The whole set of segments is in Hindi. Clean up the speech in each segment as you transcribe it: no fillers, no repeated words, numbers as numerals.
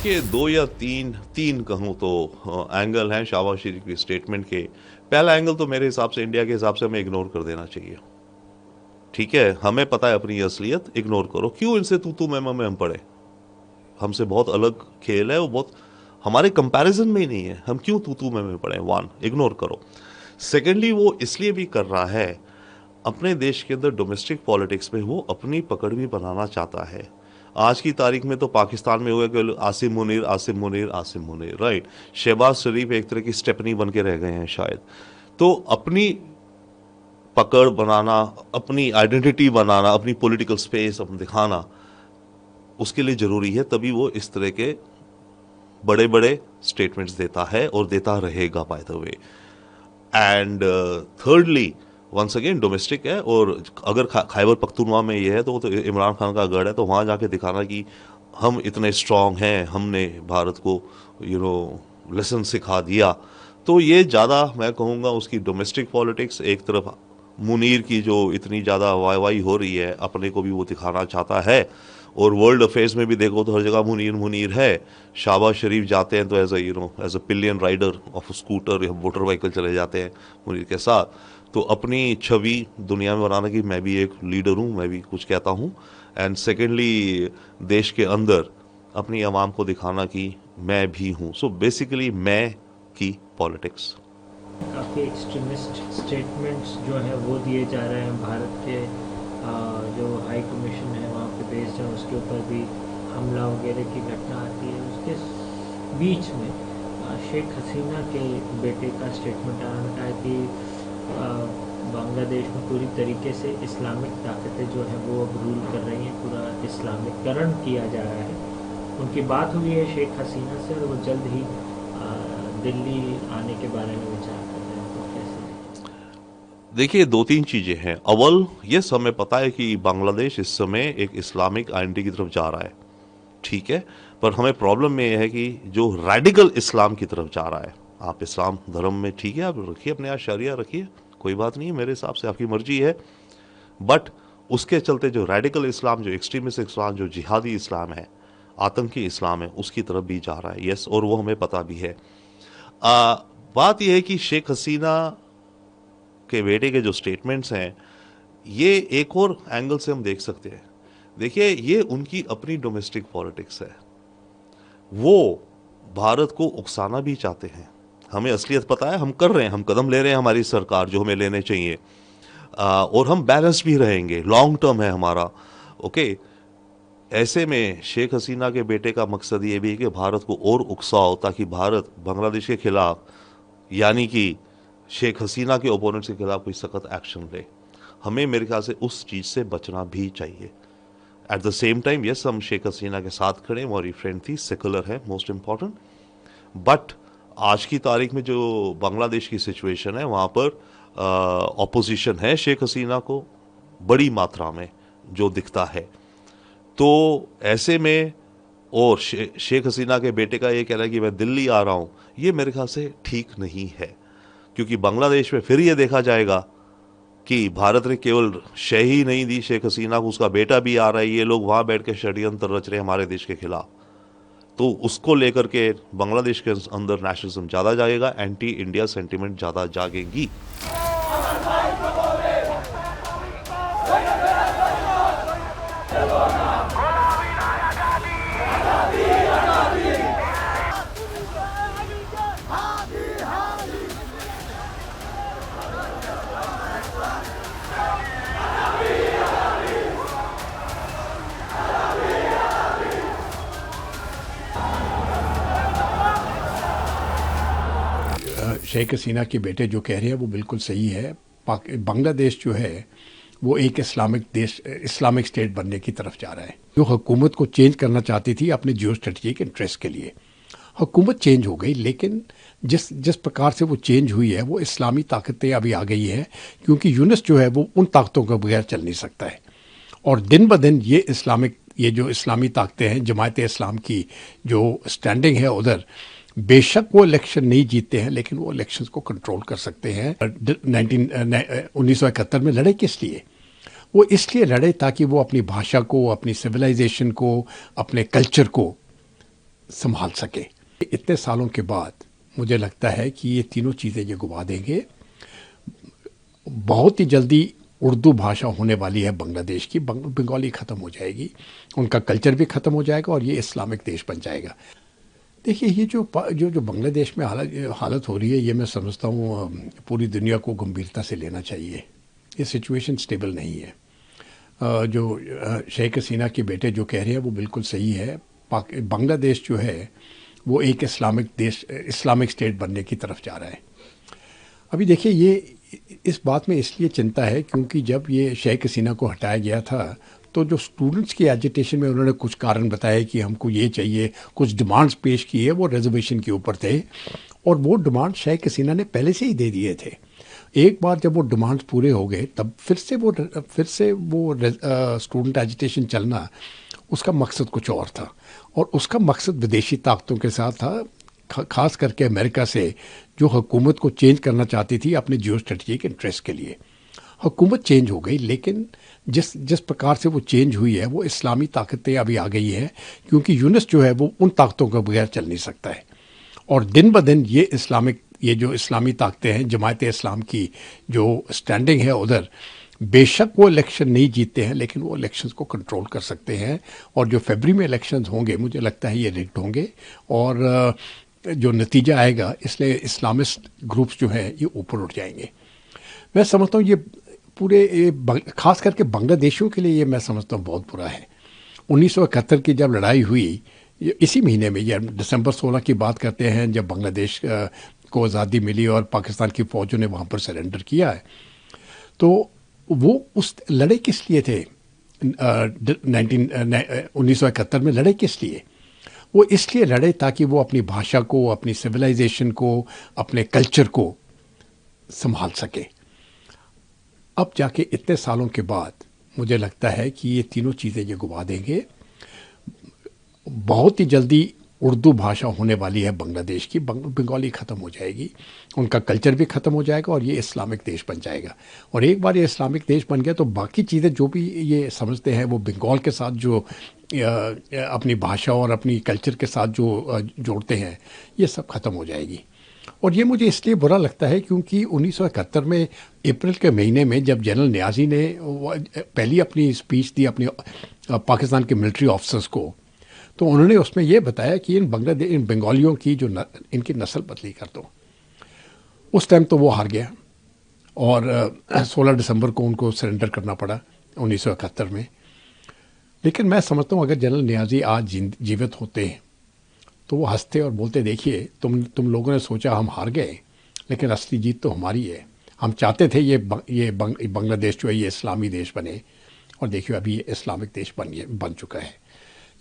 देखिए, 2 या 3 कहूँ तो एंगल हैं शहबाज शरीफ की स्टेटमेंट के। पहला एंगल तो मेरे हिसाब से इंडिया के हिसाब से हमें इग्नोर कर देना चाहिए। ठीक है, हमें पता है अपनी असलियत, इग्नोर करो। क्यों इनसे तू मैं हम पड़े? हमसे बहुत अलग खेल है, वो बहुत हमारे कंपैरिजन में ही नहीं है। हम क्यों तू मैं पड़े? वन, इग्नोर करो। सेकेंडली, वो इसलिए भी कर रहा है, अपने देश के अंदर डोमेस्टिक पॉलिटिक्स में वो अपनी पकड़ भी बनाना चाहता है। आज की तारीख में तो पाकिस्तान में हुआ कि आसिम मुनीर आसिम मुनीर आसिम मुनीर, राइट। शहबाज शरीफ एक तरह की स्टेपनी बन के रह गए हैं शायद। तो अपनी पकड़ बनाना, अपनी आइडेंटिटी बनाना, अपनी पॉलिटिकल स्पेस अपना दिखाना, उसके लिए जरूरी है। तभी वो इस तरह के बड़े बड़े स्टेटमेंट्स देता है और देता रहेगा, by the way. And thirdly, once again domestic है। और अगर खैबर पख्तूनवा में ये है तो वो तो इमरान खान का गढ़ है, तो वहाँ जाके दिखाना कि हम इतने स्ट्रांग हैं, हमने भारत को लेसन सिखा दिया। तो ये ज़्यादा मैं कहूँगा उसकी डोमेस्टिक पॉलिटिक्स। एक तरफ मुनीर की जो इतनी ज़्यादा वाई हो रही है, अपने को भी वो दिखाना चाहता है। और वर्ल्ड अफेयर्स में भी देखो तो हर जगह मुनीर मुनीर है। शहबाज शरीफ जाते हैं तो as a pillion rider of scooter या मोटर व्हीकल चले जाते हैं मुनीर के साथ। तो अपनी छवि दुनिया में बनाना कि मैं भी एक लीडर हूँ, मैं भी कुछ कहता हूँ। एंड सेकेंडली, देश के अंदर अपनी आवाम को दिखाना कि मैं भी हूँ। सो बेसिकली मैं की पॉलिटिक्स। काफ़ी एक्सट्रीमिस्ट स्टेटमेंट्स जो है वो दिए जा रहे हैं। भारत के जो हाई कमीशन है वहाँ पे बेस्ड है, उसके ऊपर भी हमला वगैरह की घटना आती है। उसके बीच में शेख हसीना के बेटे का स्टेटमेंट आना है कि बांग्लादेश में पूरी तरीके से इस्लामिक ताकतें जो हैं वो अब रूल कर रही हैं, पूरा इस्लामिकरण किया जा रहा है। उनकी बात हुई है शेख हसीना से और वो जल्द ही दिल्ली आने के बारे में विचार कर रहे हैं। तो कैसे? देखिए, 2-3 चीज़ें हैं। अव्वल, ये हमें पता है कि बांग्लादेश इस समय एक इस्लामिक आइडेंटिटी की तरफ जा रहा है, ठीक है। पर हमें प्रॉब्लम में यह है कि जो रेडिकल इस्लाम की तरफ जा रहा है, आप इस्लाम धर्म में ठीक है, आप रखिए अपने यहाँ शरिया रखिए, कोई बात नहीं है, मेरे हिसाब से आपकी मर्जी है। बट उसके चलते जो रेडिकल इस्लाम, जो एक्सट्रीमिस्ट इस्लाम, जो जिहादी इस्लाम है, आतंकी इस्लाम है, उसकी तरफ भी जा रहा है। यस, और वो हमें पता भी है। बात यह है कि शेख हसीना के बेटे के जो स्टेटमेंट्स हैं, ये एक और एंगल से हम देख सकते हैं। देखिए, ये उनकी अपनी डोमेस्टिक पॉलिटिक्स है। वो भारत को उकसाना भी चाहते हैं। हमें असलियत पता है, हम कर रहे हैं, हम कदम ले रहे हैं, हमारी सरकार जो हमें लेने चाहिए। और हम बैलेंस भी रहेंगे, लॉन्ग टर्म है हमारा। ओके। ऐसे में शेख हसीना के बेटे का मकसद ये भी है कि भारत को और उकसाओ, ताकि भारत बांग्लादेश के खिलाफ, यानी कि शेख हसीना के ओपोनेंट्स के खिलाफ कोई सख्त एक्शन ले। हमें मेरे ख्याल से उस चीज़ से बचना भी चाहिए। At the same time, yes, हम शेख हसीना के साथ खड़े हैं, हमारी फ्रेंड थी, सेकुलर है, मोस्ट इंपॉर्टेंट। बट आज की तारीख में जो बांग्लादेश की सिचुएशन है, वहाँ पर ऑपोजिशन है शेख हसीना को बड़ी मात्रा में जो दिखता है। तो ऐसे में, और शेख हसीना के बेटे का ये कहना है कि मैं दिल्ली आ रहा हूँ, ये मेरे ख्याल से ठीक नहीं है। क्योंकि बांग्लादेश में फिर ये देखा जाएगा कि भारत ने केवल शह ही नहीं दी शेख हसीना को, उसका बेटा भी आ रहा है, ये लोग वहाँ बैठ के षड्यंत्र रच रहे हैं हमारे देश के खिलाफ। तो उसको लेकर के बांग्लादेश के अंदर नेशनलिज्म ज़्यादा जाएगा, एंटी इंडिया सेंटिमेंट ज़्यादा जागेगी। शेख हसीना के बेटे जो कह रहे हैं वो बिल्कुल सही है। बांग्लादेश जो है वो एक इस्लामिक स्टेट बनने की तरफ जा रहा है। जो हुकूमत को चेंज करना चाहती थी अपने जियो स्ट्रेटजिक इंटरेस्ट के लिए, हुकूमत चेंज हो गई, लेकिन जिस प्रकार से वो चेंज हुई है वो इस्लामी ताकतें अभी आ गई है, क्योंकि यूनुस जो है वो उन ताकतों के बगैर चल नहीं सकता है। और दिन ब दिन ये जो इस्लामी ताकतें हैं, जमात इस्लाम की जो स्टैंडिंग है उधर, बेशक वो इलेक्शन नहीं जीतते हैं, लेकिन वो इलेक्शंस को कंट्रोल कर सकते हैं। 1971 में लड़े किस लिए? वो इसलिए लड़े ताकि वो अपनी भाषा को, अपनी सिविलाइजेशन को, अपने कल्चर को संभाल सके। इतने सालों के बाद मुझे लगता है कि ये तीनों चीज़ें ये गुवा देंगे। बहुत ही जल्दी उर्दू भाषा होने वाली है बांग्लादेश की, बंगाली ख़त्म हो जाएगी, उनका कल्चर भी ख़त्म हो जाएगा और ये इस्लामिक देश बन जाएगा। देखिए ये जो बांग्लादेश में हालत हो रही है, ये मैं समझता हूँ पूरी दुनिया को गंभीरता से लेना चाहिए। ये सिचुएशन स्टेबल नहीं है। शेख हसीना के बेटे जो कह रहे हैं वो बिल्कुल सही है। बांग्लादेश जो है वो एक इस्लामिक स्टेट बनने की तरफ जा रहा है। अभी देखिए ये इस बात में इसलिए चिंता है क्योंकि जब ये शेख हसीना को हटाया गया था तो जो स्टूडेंट्स की एजिटेशन में उन्होंने कुछ कारण बताए कि हमको ये चाहिए, कुछ डिमांड्स पेश किए, वो रिजर्वेशन के ऊपर थे और वो डिमांड शेख हसीना ने पहले से ही दे दिए थे। एक बार जब वो डिमांड्स पूरे हो गए तब फिर से वो स्टूडेंट एजिटेशन चलना, उसका मकसद कुछ और था और उसका मकसद विदेशी ताकतों के साथ था, खास करके अमेरिका से जो हुकूमत को चेंज करना चाहती थी अपने जियो स्ट्रेटजिक इंटरेस्ट के लिए। हुकूमत चेंज हो गई लेकिन जिस प्रकार से वो चेंज हुई है वो इस्लामी ताकतें अभी आ गई हैं क्योंकि यूनिस जो है वो उन ताकतों के बगैर चल नहीं सकता है और दिन ब दिन ये जो इस्लामी ताकतें हैं, जमायत इस्लाम की जो स्टैंडिंग है उधर, बेशक वो इलेक्शन नहीं जीतते हैं लेकिन वो इलेक्शंस को कंट्रोल कर सकते हैं और जो फरवरी में इलेक्शंस होंगे मुझे लगता है ये रिग्ड होंगे और जो नतीजा आएगा इसलिए इस्लामिस्ट ग्रुप्स जो हैं ये ऊपर उठ जाएंगे। मैं समझता हूँ ये खास करके बांग्लादेशियों के लिए ये मैं समझता हूँ बहुत बुरा है। 1971 की जब लड़ाई हुई, इसी महीने में, या दिसंबर 16 की बात करते हैं, जब बांग्लादेश को आज़ादी मिली और पाकिस्तान की फ़ौजों ने वहाँ पर सरेंडर किया है, तो वो उस लड़े किस लिए थे? 1971 में लड़े किस लिए? वो इसलिए लड़े ताकि वो अपनी भाषा को, अपनी सिविलाइजेशन को, अपने कल्चर को संभाल सके। अब जाके इतने सालों के बाद मुझे लगता है कि ये तीनों चीज़ें ये गुवा देंगे। बहुत ही जल्दी उर्दू भाषा होने वाली है बांग्लादेश की, बंगाली ख़त्म हो जाएगी, उनका कल्चर भी ख़त्म हो जाएगा और ये इस्लामिक देश बन जाएगा। और एक बार ये इस्लामिक देश बन गया तो बाकी चीज़ें जो भी ये समझते हैं वो बंगाल के साथ जो अपनी भाषा और अपनी कल्चर के साथ जो जोड़ते हैं, ये सब ख़त्म हो जाएगी। और ये मुझे इसलिए बुरा लगता है क्योंकि 1971 में अप्रैल के महीने में जब जनरल नियाज़ी ने पहली अपनी स्पीच दी अपनी पाकिस्तान के मिलिट्री ऑफिसर्स को, तो उन्होंने उसमें ये बताया कि इन बंगालियों की इनकी नस्ल बदली कर दो। उस टाइम तो वो हार गया और 16 दिसंबर को उनको सरेंडर करना पड़ा 1971 में। लेकिन मैं समझता हूँ अगर जनरल नियाज़ी आज जीवित होते हैं तो वो हंसते और बोलते, देखिए तुम लोगों ने सोचा हम हार गए लेकिन असली जीत तो हमारी है। हम चाहते थे ये बांग्लादेश जो है ये इस्लामी देश बने और देखिए अभी ये इस्लामिक देश बन चुका है।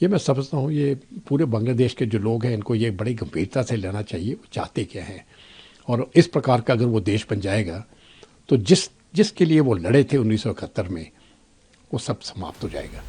ये मैं समझता हूँ ये पूरे बांग्लादेश के जो लोग हैं इनको ये बड़ी गंभीरता से लेना चाहिए, वो चाहते क्या हैं। और इस प्रकार का अगर वो देश बन जाएगा तो जिसके लिए वो लड़े थे 1971 में, वो सब समाप्त हो जाएगा।